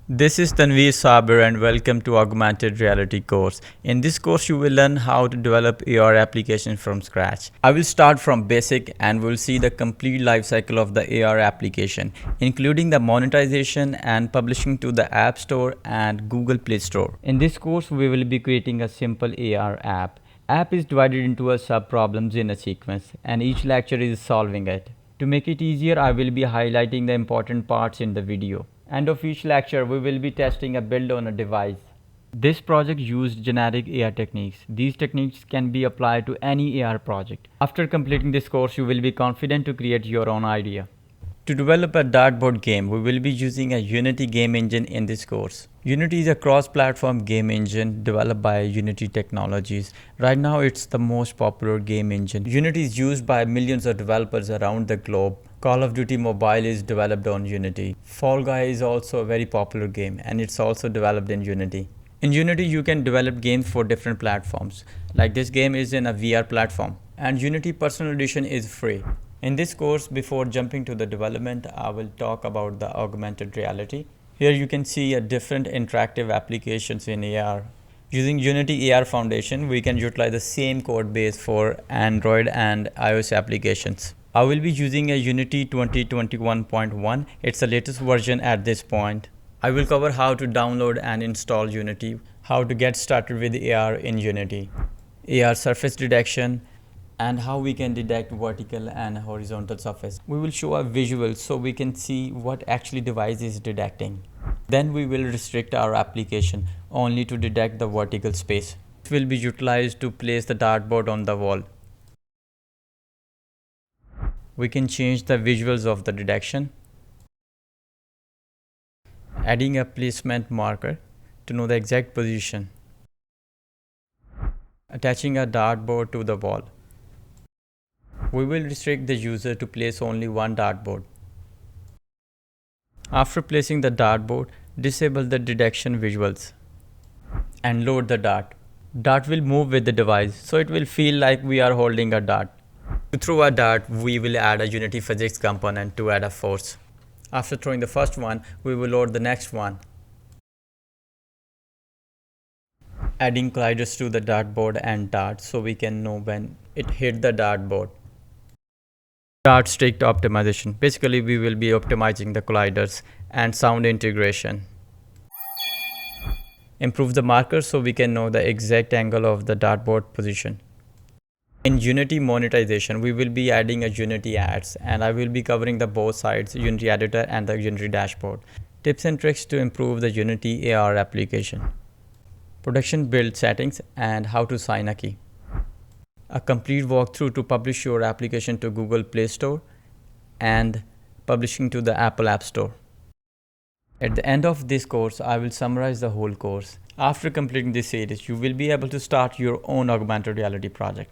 This is Tanveer Saber and welcome to Augmented Reality course. In this course you will learn how to develop AR applications from scratch. I will start from basic and we'll see the complete life cycle of the AR application, including the monetization and publishing to the App Store and Google Play Store. In this course we will be creating a simple AR app. App is divided into a sub-problems in a sequence and each lecture is solving it. To make it easier, I will be highlighting the important parts in the video. End of each lecture, we will be testing a build on a device. This project used generic AR techniques. These techniques can be applied to any AR project. After completing this course, you will be confident to create your own idea. To develop a dartboard game, we will be using a Unity game engine in this course. Unity is a cross-platform game engine developed by Unity Technologies. Right now, it's the most popular game engine. Unity is used by millions of developers around the globe. Call of Duty Mobile is developed on Unity. Fall Guy is also a very popular game and it's also developed in Unity. In Unity, you can develop games for different platforms. Like this game is in a VR platform and Unity Personal Edition is free. In this course, before jumping to the development, I will talk about the augmented reality. Here you can see a different interactive applications in AR. Using Unity AR Foundation, we can utilize the same code base for Android and iOS applications. I will be using a Unity 2021.1. It's the latest version at this point. I will cover how to download and install Unity, how to get started with AR in Unity, AR surface detection, and how we can detect vertical and horizontal surface. We will show a visual so we can see what actually device is detecting. Then we will restrict our application only to detect the vertical space. It will be utilized to place the dartboard on the wall. We can change the visuals of the detection, adding a placement marker to know the exact position, attaching a dartboard to the wall. We will restrict the user to place only one dartboard. After placing the dartboard, disable the detection visuals and load the dart. Dart will move with the device, so it will feel like we are holding a dart. To throw a dart, we will add a Unity physics component to add a force. After throwing the first one, we will load the next one, adding colliders to the dartboard and dart so we can know when it hit the dartboard. Dart strict optimization. Basically, we will be optimizing the colliders and sound integration. Improve the markers so we can know the exact angle of the dartboard position. In Unity monetization, we will be adding a Unity ads and I will be covering the both sides, Unity editor and the Unity dashboard. Tips and tricks to improve the Unity AR application. Production build settings and how to sign a key. A complete walkthrough to publish your application to Google Play Store and publishing to the Apple App Store. At the end of this course, I will summarize the whole course. After completing this series, you will be able to start your own augmented reality project.